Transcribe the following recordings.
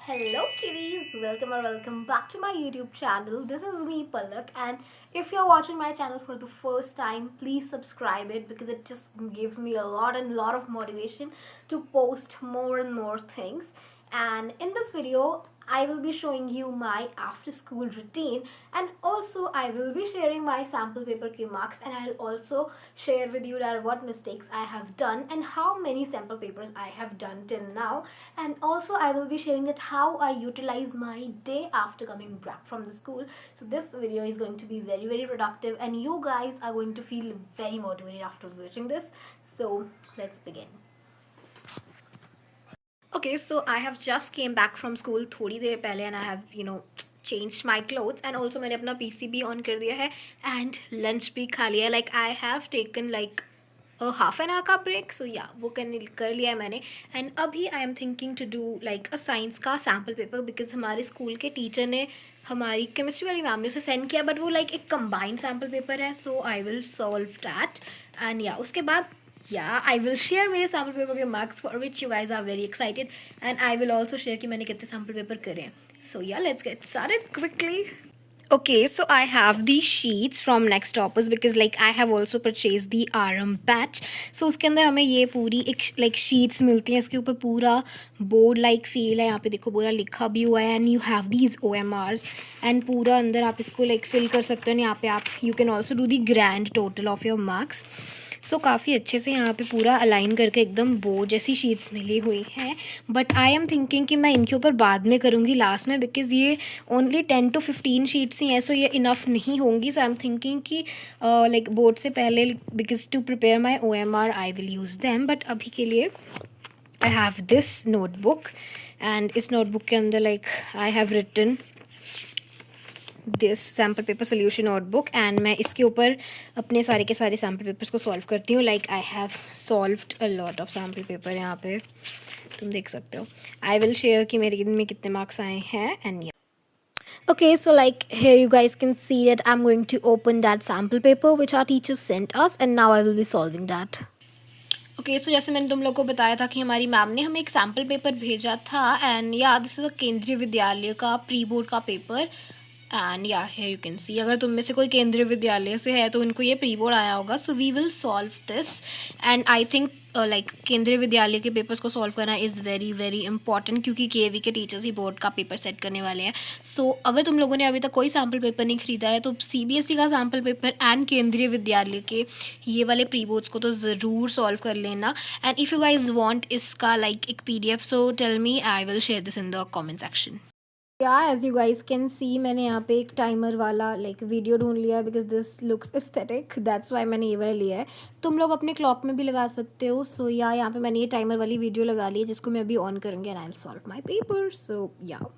Hello kitties, welcome or welcome back to my YouTube channel. This is me Palak, and if you're watching my channel for the first time, please subscribe it because it just gives me a lot of motivation to post more and more things. And in this video I will be showing you my after school routine, and also I will be sharing my sample paper K marks, and I'll also share with you that what mistakes I have done and how many sample papers I have done till now. And also I will be sharing that how I utilize my day after coming back from the school. So this video is going to be very productive, and you guys are going to feel very motivated after watching this. So let's begin. Okay, so I have just came back from school थोड़ी देर पहले, and I have changed my clothes, and also मैंने अपना PC भी on कर दिया है and lunch भी खा लिया. Like I have taken like a half an hour का break, so yeah वो कर लिया है मैंने. And अभी I am thinking to do like a science का sample paper because हमारे स्कूल के टीचर ने हमारी केमिस्ट्री वाली मैम ने उसे सेंड किया, बट वो लाइक एक कंबाइंड सैम्पल पेपर है, so I will solve that. And या उसके बाद I will share मेरे sample paper के marks for which you guys are very excited, and I will also share कि मैंने कितने sample paper करे हैं. So yeah, let's get started quickly. Okay, so I have these sheets from Next Toppers because like I have also purchased the RM patch. So उसके अंदर हमें ये पूरी एक like sheets मिलती हैं, इसके ऊपर पूरा board like feel है, यहाँ पे देखो पूरा लिखा भी हुआ है, and you have these OMRs, and पूरा अंदर आप इसको like fill कर सकते हो, यहाँ पे आप you can also do the grand total of your marks. सो काफ़ी अच्छे से यहाँ पे पूरा अलाइन करके एकदम बोर्ड जैसी शीट्स मिली हुई हैं, बट आई एम थिंकिंग कि मैं इनके ऊपर बाद में करूँगी लास्ट में, बिकॉज़ ये ओनली 10 to 15 शीट्स ही हैं, सो ये इनफ नहीं होंगी. सो आई एम थिंकिंग कि लाइक बोर्ड से पहले, because to prepare my OMR I will use them. But अभी के लिए आई हैव दिस नोटबुक, एंड इस नोटबुक के अंदर like I have written this sample paper solution notebook, and मैं इसके ऊपर अपने सारे के सारे सैम्पल पेपर्स को सॉल्व करती हूँ. Like I have solved a lot of sample paper, यहाँ पे तुम देख सकते हो. आई विल शेयर कि मेरे में कितने मार्क्स आए हैं. And okay, so like here you guys can see that I'm going to open that sample paper which our teachers sent us, and now I will be solving that. Okay, so जैसे मैंने तुम लोग को बताया था कि हमारी ma'am ने हमें एक सैम्पल पेपर भेजा था, एंड या दिस इज़ अ केंद्रीय विद्यालय का प्री बोर्ड का पेपर. एंड या हियर यू कैन सी, अगर तुम में से कोई केंद्रीय विद्यालय से है तो उनको ये प्री बोर्ड आया होगा. So we will solve this, and I think like Kendriya Vidyalaya के पेपर्स को सॉल्व करना इज़ वेरी इंपॉर्टेंट, क्योंकि केवी के टीचर्स ही बोर्ड का पेपर सेट करने वाले हैं. सो अगर तुम लोगों ने अभी तक कोई सैम्पल पेपर नहीं खरीदा है तो CBSE का सैम्पल पेपर एंड केंद्रीय विद्यालय के ये वाले प्री बोर्ड्स को तो ज़रूर सॉल्व कर लेना. And if you guys want इसका लाइक एक PDF, so tell me, I will share this in the comment section. As you guys can see, मैंने यहाँ पे एक टाइमर वाला लाइक वीडियो ढूंढ लिया because this looks aesthetic, that's why मैंने ये वाला लिया है. तुम लोग अपने क्लॉक में भी लगा सकते हो. सो या यहाँ पे मैंने ये टाइमर वाली वीडियो लगा ली है जिसको मैं अभी ऑन करूँगी, and I will solve my paper. So yeah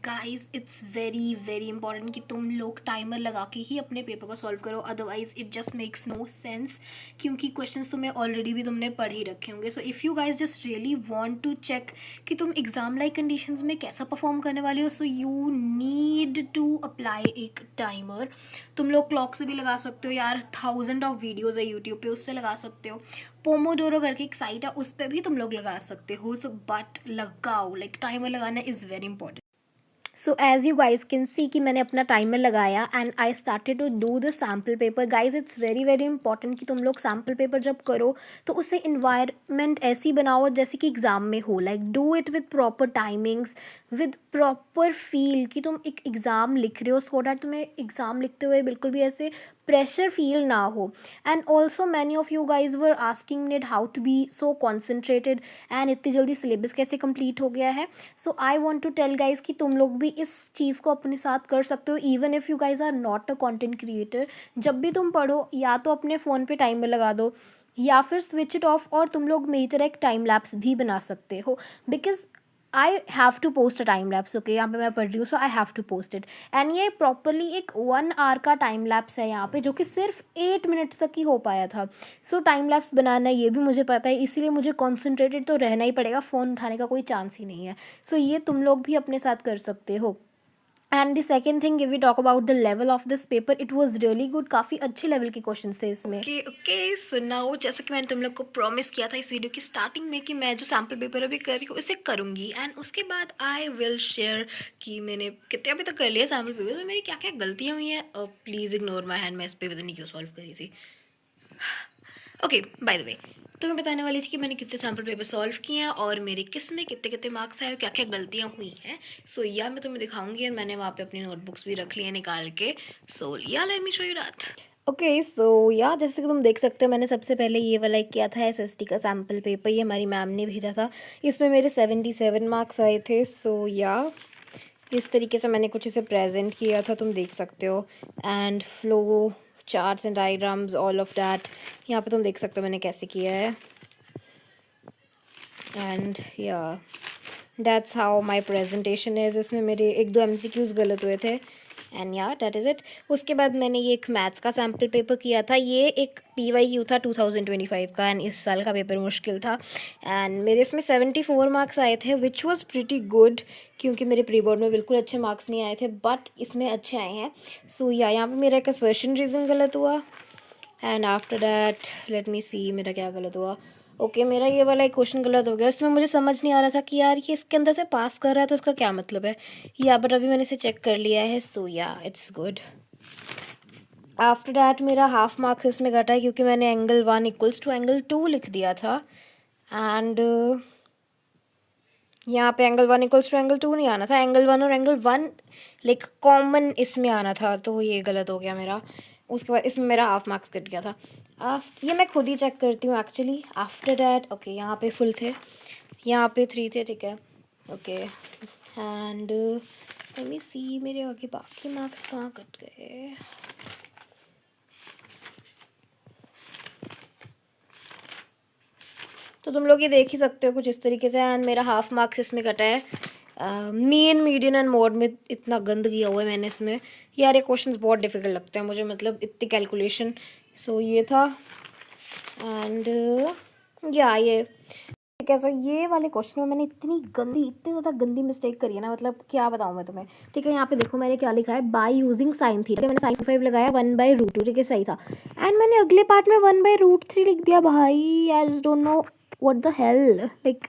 guys, it's very important कि तुम लोग टाइमर लगा के ही अपने पेपर को सॉल्व करो, otherwise it just makes no sense, क्योंकि क्वेश्चंस तुम्हें ऑलरेडी भी तुमने पढ़ ही रखे होंगे. So if you guys just really want to check कि तुम एग्जाम लाइक कंडीशंस में कैसा परफॉर्म करने वाले हो, so you need to apply एक टाइमर. तुम लोग क्लॉक से भी लगा सकते हो यार, 1000 ऑफ वीडियोज़ है यूट्यूब पे, उससे लगा सकते हो. पोमोडोरो करके एक साइट है, उस पर भी तुम लोग लगा सकते हो. सो बट लगाओ, लाइक टाइमर लगाना is very important. So as you guys can see कि मैंने अपना टाइमर लगाया, and I started to do the sample paper. Guys, it's very important कि तुम लोग सैम्पल पेपर जब करो तो उससे इन्वायरमेंट ऐसी बनाओ जैसे कि एग्ज़ाम में हो. Like do it with proper timings, with proper feel कि तुम एक एग्ज़ाम लिख रहे हो, सो दैट तुम्हें एग्ज़ाम लिखते हुए बिल्कुल भी ऐसे प्रेशर फील ना हो. And also many of you guys were asking need how to be so concentrated, and इतनी जल्दी सिलेबस कैसे कंप्लीट हो गया है. So I want to tell guys कि तुम लोग भी इस चीज़ को अपने साथ कर सकते हो, even if you guys are not a content creator. जब भी तुम पढ़ो या तो अपने फ़ोन पे टाइमर लगा दो, या फिर स्विच इट ऑफ, और तुम लोग मेरी तरह एक टाइम लैप्स भी बना सकते हो. Because I have to post a time lapse. Okay, यहाँ पे मैं पढ़ रही हूँ, so I have to post it. And ये प्रॉपरली एक 1 आवर का टाइम लैप्स है यहाँ पे, जो कि सिर्फ 8 मिनट्स तक ही हो पाया था. सो टाइम लैप्स बनाना ये भी मुझे पता है, इसीलिए मुझे कॉन्सेंट्रेटेड तो रहना ही पड़ेगा, फ़ोन उठाने का कोई चांस ही नहीं है. सो ये तुम लोग भी अपने साथ कर सकते हो. And the second thing if we talk about the level of this paper, it was really good, काफ़ी अच्छे लेवल के क्वेश्चंस थे इसमें। ओके ओके, सो नाउ जैसे कि मैंने तुम लोग को प्रॉमिस किया था इस वीडियो की स्टार्टिंग में कि मैं जो सैम्पल पेपर अभी कर रही हूँ इसे करूँगी, एंड उसके बाद आई विल शेयर कि मैंने कितने अभी तक कर लिया सैम्पल पेपर, तो मेरी क्या क्या गलतियाँ हुई हैं। प्लीज़ इग्नोर माई हैंड, मैं इस पर पता नहीं क्यों सॉल्व करी थी। ओके, बाय द वे, तो मैं बताने वाली थी कि मैंने कितने सैम्पल पेपर सॉल्व किए हैं और मेरे किस में कितने कितने मार्क्स आए और क्या क्या गलतियाँ हुई हैं। सो या मैं तुम्हें दिखाऊंगी, और मैंने वहाँ पे अपनी नोटबुक्स भी रख ली हैं निकाल के। So yeah let me show you that. Okay, so yeah जैसे कि तुम देख सकते हो, मैंने सबसे पहले ये वाला किया था एसएसटी का सैम्पल पेपर, ये हमारी मैम ने भेजा था। इसमें मेरे 77 मार्क्स आए थे। सो या इस तरीके से मैंने कुछ इसे प्रेजेंट किया था, तुम देख सकते हो। And flow charts and diagrams, all of that यहाँ पे तुम देख सकते हो मैंने कैसे किया है। एंड या that's how my presentation is. इसमें मेरे 1-2 MCQs गलत हुए थे, एंड या दैट इज़ इट। उसके बाद मैंने ये एक मैथ्स का सैम्पल पेपर किया था, ये एक PYQ था 2025 का, एंड इस साल का पेपर मुश्किल था। एंड मेरे इसमें 74 मार्क्स आए थे, विच वॉज़ प्रिटी गुड, क्योंकि मेरे प्री बोर्ड में बिल्कुल अच्छे मार्क्स नहीं आए थे, बट इसमें अच्छे आए हैं। सो या यहाँ पे मेरा एक असर्शन रीज़न गलत हुआ, and after that let me see मेरा क्या गलत हुआ। ओके, मेरा ये वाला एक क्वेश्चन गलत हो गया, इसमें मुझे समझ नहीं आ रहा था कि यार ये इसके अंदर से पास कर रहा है तो उसका क्या मतलब है, या बट अभी मैंने इसे चेक कर लिया है। सो या इट्स गुड। आफ्टर डैट मेरा हाफ मार्क्स इसमें घटा है, क्योंकि मैंने एंगल 1 इक्वल्स टू एंगल 2 लिख दिया था, एंड यहाँ पे एंगल 1 इक्वल्स टू एंगल 2 नहीं आना था, एंगल 1 और एंगल 1 लाइक कॉमन इसमें आना था, तो ये गलत हो गया मेरा। उसके बाद इसमें मेरा हाफ मार्क्स कट गया था। ये मैं खुद ही चेक करती हूँ एक्चुअली। आफ्टर डैट ओके, यहाँ पे फुल थे, यहाँ पे 3 थे, ठीक है। ओके, एंड लेट मी सी मेरे आगे बाकी मार्क्स कहाँ कट गए। तो तुम लोग ये देख ही सकते हो कुछ इस तरीके से, एंड मेरा हाफ मार्क्स इसमें कटा है। मीन, मीडियन एंड मोड में इतना गंद किया हुआ है मैंने इसमें। यार ये क्वेश्चंस बहुत डिफिकल्ट लगते हैं मुझे, मतलब इतनी कैलकुलेशन। सो ये था, एंड या ये ठीक है। सो ये वाले क्वेश्चन में मैंने इतनी ज़्यादा गंदी मिस्टेक करी है ना, मतलब क्या बताऊँ मैं तुम्हें। ठीक है, यहाँ पे देखो मैंने क्या लिखा है, बाय यूजिंग साइन थीटा, मैंने साइन 5 लगाया 1/√2, ठीक है सही था। एंड मैंने अगले पार्ट में 1/√3 लिख दिया भाई। आई just don't know what the hello, like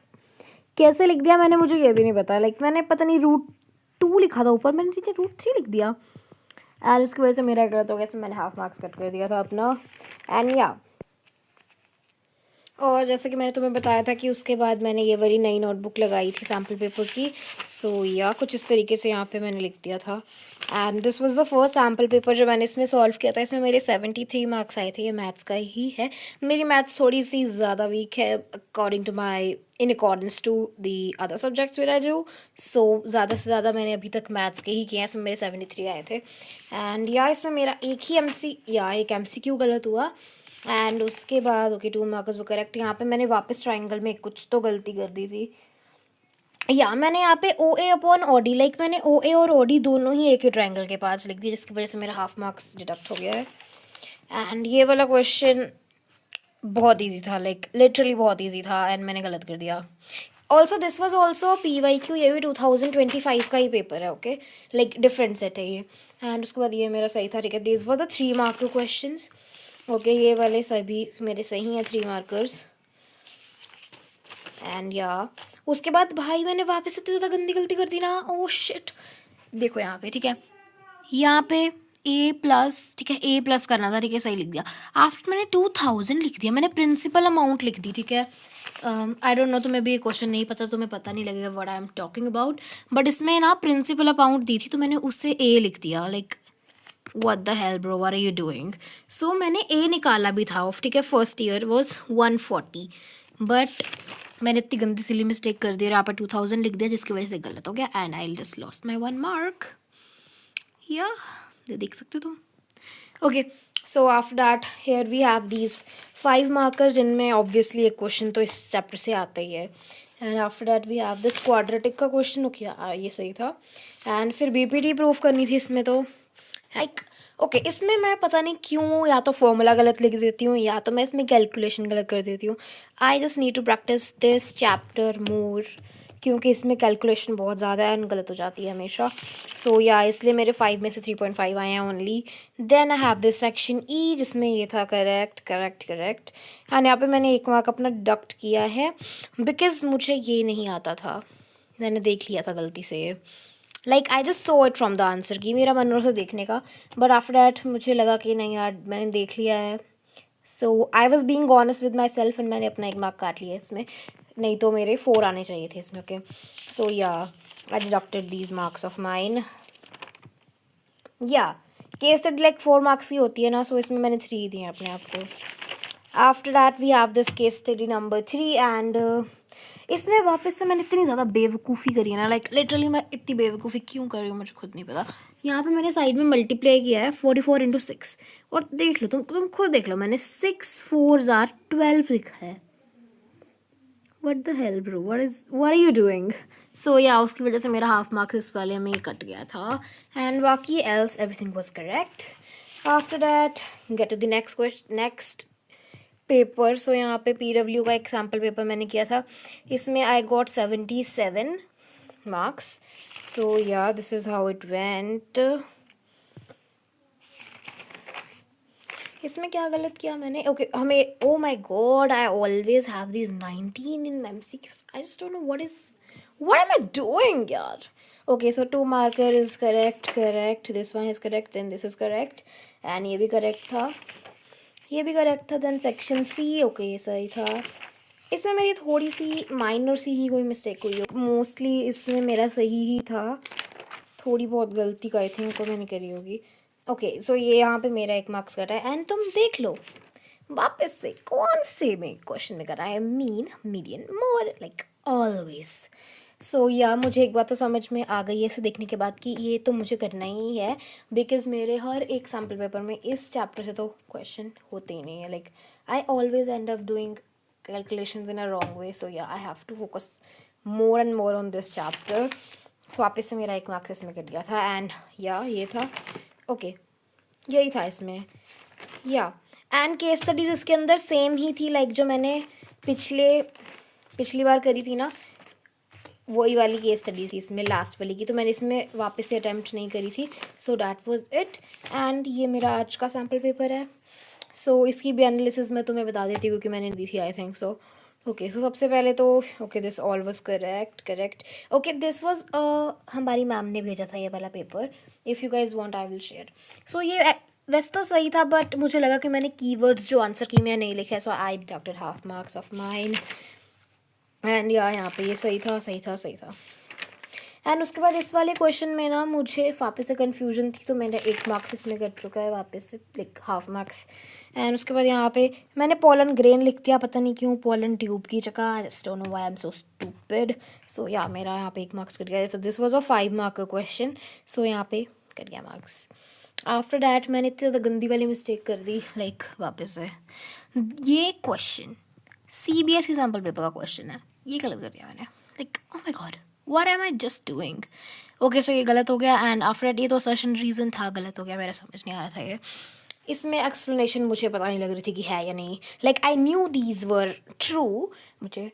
कैसे लिख दिया मैंने, मुझे ये भी नहीं पता। लाइक मैंने पता नहीं √2 लिखा था ऊपर, मैंने नीचे √3 लिख दिया, एंड उसकी वजह से मेरा गलत हो गया, इसमें मैंने हाफ मार्क्स कट कर दिया था अपना। एंड या और जैसे कि मैंने तुम्हें बताया था कि उसके बाद मैंने ये वाली नई नोटबुक लगाई थी सैम्पल पेपर की। सो या कुछ इस तरीके से यहाँ पे मैंने लिख दिया था, and this was the first sample paper जो मैंने इसमें सॉल्व किया था। इसमें मेरे 73 मार्क्स आए थे, ये मैथ्स का ही है। मेरी मैथ्स थोड़ी सी ज़्यादा वीक है according to my in accordance to the other subjects where I do. So ज़्यादा से ज़्यादा मैंने अभी तक मैथ्स के ही किए हैं, इसमें मेरे 73 आए थे। एंड या इसमें मेरा एक MCQ गलत हुआ, एंड उसके बाद ओके 2 मार्क्स वो करेक्ट। यहाँ पे मैंने वापस ट्राइंगल में कुछ तो गलती कर दी थी, या मैंने यहाँ पे OA/OD, लाइक मैंने OA और OD दोनों ही एक ही ट्राइंगल के पास लिख दिया, जिसकी वजह से मेरा हाफ मार्क्स डिडक्ट हो गया है। एंड ये वाला क्वेश्चन बहुत ईजी था, लाइक लिटरली बहुत ईजी था, एंड मैंने गलत कर दिया। Also this was also PYQ, ये भी 2025 का ही पेपर है, ओके लाइक डिफरेंट सेट है ये। एंड उसके बाद ये मेरा सही था, ठीक है। This were the 3 mark question, okay ये वाले सभी मेरे सही हैं 3 मार्कर्स। एंड या उसके बाद भाई मैंने वापस इतनी ज़्यादा गंदी गलती कर दी ना, ओह शिट। देखो यहाँ पे, ठीक है, यहाँ पे A+, ठीक है A+ करना था, ठीक है सही लिख दिया। आफ्टर मैंने 2000 लिख दिया, मैंने प्रिंसिपल अमाउंट लिख दी, ठीक है। आई डोंट नो, तुम्हें भी ये क्वेश्चन नहीं पता, तुम्हें पता नहीं लगेगा what I am talking about, but इसमें ना प्रिंसिपल अमाउंट दी थी, तो मैंने उससे A लिख दिया, like what the hell bro, what are you doing. So मैंने A निकाला भी था ऑफ, ठीक है, फर्स्ट ईयर वॉज 140, बट मैंने इतनी गंदी सिली मिस्टेक कर दी, यहाँ पर 2000 लिख दिया, जिसकी वजह से गलत हो गया, and I just lost my 1 mark. या देख सकते हो तुम। Okay, so after that here we have these 5 markers, जिनमें ऑब्वियसली एक क्वेश्चन तो इस चैप्टर से आता ही है। And after that we have this quadratic का क्वेश्चन, ओके ये सही था। एंड फिर BPT प्रूव करनी थी इसमें, तो लाइक ओके इसमें मैं पता नहीं क्यों या तो फॉर्मूला गलत लिख देती हूँ, या तो मैं इसमें कैलकुलेशन गलत कर देती हूँ। I just need to practice this chapter more, क्योंकि इसमें कैलकुलेशन बहुत ज़्यादा है एंड गलत हो जाती है हमेशा। सो या इसलिए मेरे 5 में से 3.5 आए हैं only. Then I have this section E जिसमें ये था करेक्ट करेक्ट करेक्ट। एंड यहाँ पे मैंने 1 मार्क अपना डिडक्ट किया है बिकॉज मुझे ये नहीं आता था, मैंने देख लिया था गलती से। Like I just so it from the answer कि मेरा मन रहा था देखने का, बट आफ्टर डैट मुझे लगा कि नहीं यार मैंने देख लिया है। So I was being honest with myself and मैंने अपना 1 मार्क काट लिया इसमें, नहीं तो मेरे 4 आने चाहिए थे इसमें। Okay so yeah I deducted these marks off mine. Yeah case study like 4 marks की होती है ना, सो इसमें मैंने 3 दिए अपने आप को। After that we have this case study number 3 and इसमें वापस से मैंने इतनी ज़्यादा बेवकूफ़ी करी है ना, लाइक लिटरली मैं इतनी बेवकूफ़ी क्यों कर रही हूँ मुझे खुद नहीं पता। यहाँ पे मैंने साइड में मल्टीप्लाई किया है 44 इंटू 6 और देख लो तुम खुद देख लो, मैंने 6 4s are 12 लिखा है। What the hell bro, what are you doing? So yeah, उसकी वजह से मेरा हाफ मार्क्स इस वाले में कट गया था एंड बाकी else everything was correct. After that get to the next paper. So यहाँ पे PW का एक सैम्पल पेपर मैंने किया था, इसमें I got 77 marks. So yeah this is how it went. इसमें क्या गलत किया मैंने? ओके हमें, oh my god, I always have these 19 in MCQs। I just don't know what am I doing यार। Okay so 2 marker is correct, this one is correct, then this is correct and ये भी correct था, ये भी correct था। Then section C, okay ये सही था। इसमें मेरी थोड़ी सी माइनर सी ही कोई मिस्टेक हुई हो, मोस्टली इसमें मेरा सही ही था, थोड़ी बहुत गलती का आई थिंक को मैंने करी होगी। ओके सो ये यहाँ पे मेरा 1 मार्क्स कटा है एंड तुम देख लो वापस से कौन से में क्वेश्चन में करा है, mean median more like always. So yeah मुझे एक बात तो समझ में आ गई है इसे देखने के बाद कि ये तो मुझे करना ही है, बिकॉज मेरे हर एक सैम्पल पेपर में इस चैप्टर से तो क्वेश्चन होते ही नहीं है। Like I always end up doing calculations in a wrong way, so yeah I have to focus more and more on this chapter. तो वापस से मेरा 1 मार्क्स इसमें कट गया था एंड या ये था, ओके यही था इसमें। या एंड केस स्टडीज़ इसके अंदर सेम ही थी, लाइक जो मैंने पिछली बार करी थी ना, वही वाली केस स्टडीज थी इसमें लास्ट वाली की, तो मैंने इसमें वापस से अटैम्प्ट नहीं करी थी। So that was it and ये मेरा आज का सैम्पल पेपर है। सो इसकी भी एनालिसिस मैं तुम्हें बता देती हूँ क्योंकि मैंने दी थी I think so. Okay so सबसे पहले तो okay this all was correct. Okay this was हमारी मैम ने भेजा था ये वाला paper, if you guys want I will share. So ये वैसे तो सही था बट मुझे लगा कि मैंने कीवर्ड्स जो आंसर की मैं नहीं लिखे, so I deducted half marks off mine and यहाँ पे ये सही था। एंड उसके बाद इस वाले क्वेश्चन में ना मुझे वापस से कन्फ्यूजन थी, तो मैंने 1 मार्क्स इसमें कट चुका है वापस से, लाइक हाफ मार्क्स। एंड उसके बाद यहाँ पे मैंने पोलन ग्रेन लिख दिया, पता नहीं क्यों, पोलन ट्यूब की जगह, I just don't know why I am so stupid. So yeah मेरा यहाँ पे 1 मार्क्स कट गया, this was a 5 mark question, so यहाँ पे कट गया मार्क्स। आफ्टर डैट मैंने इतनी ज़्यादा गंदी वाली मिस्टेक कर दी, लाइक वापस से ये क्वेश्चन CBSE सैम्पल पेपर का क्वेश्चन है, ये गलत कर दिया मैंने, like oh my God what am I just doing. Okay so ये गलत हो गया एंड आफ्टर दैट ये तो सर्शन रीज़न था, गलत हो गया, मेरा समझ नहीं आ रहा था ये। इसमें एक्सप्लेनेशन मुझे पता नहीं लग रही थी कि है या नहीं, like I knew these were true मुझे।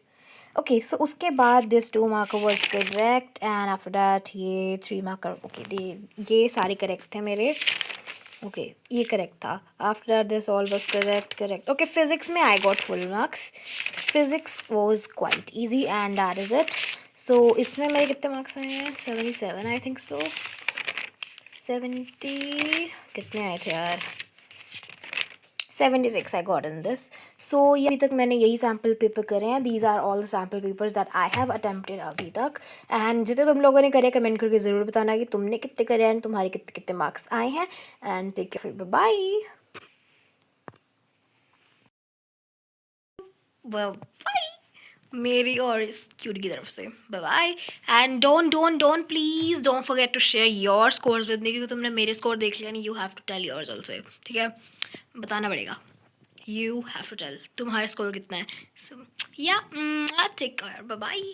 ओके सो उसके बाद this 2 marker was correct and after that ये 3 मार्कर, ओके ये सारे करेक्ट थे मेरे। ओके ये करेक्ट था। After this all was correct. Okay physics में I got full marks, physics was quite easy and that is it. So इसमें मेरे कितने मार्क्स आए हैं? 77 आई थिंक सो, 70 कितने आए थे यार, 76 आई गॉट इन दिस। सो ये अभी तक मैंने यही सैम्पल पेपर करे हैं, these are all the sample papers that I have attempted अभी तक। एंड जितने तुम लोगों ने करे कमेंट करके ज़रूर बताना कि तुमने कितने करे हैं, तुम्हारे कितने कितने मार्क्स आए हैं। And take care, bye bye मेरी और इस क्यूटी की तरफ से bye bye. And don't please don't forget to share your scores with me, क्योंकि तुमने मेरे स्कोर देख लिया नहीं, you have to tell yours also, ठीक है, बताना पड़ेगा, यू हैव टू टेल तुम्हारा स्कोर कितना है। सो या टेक केयर, बाय बाय।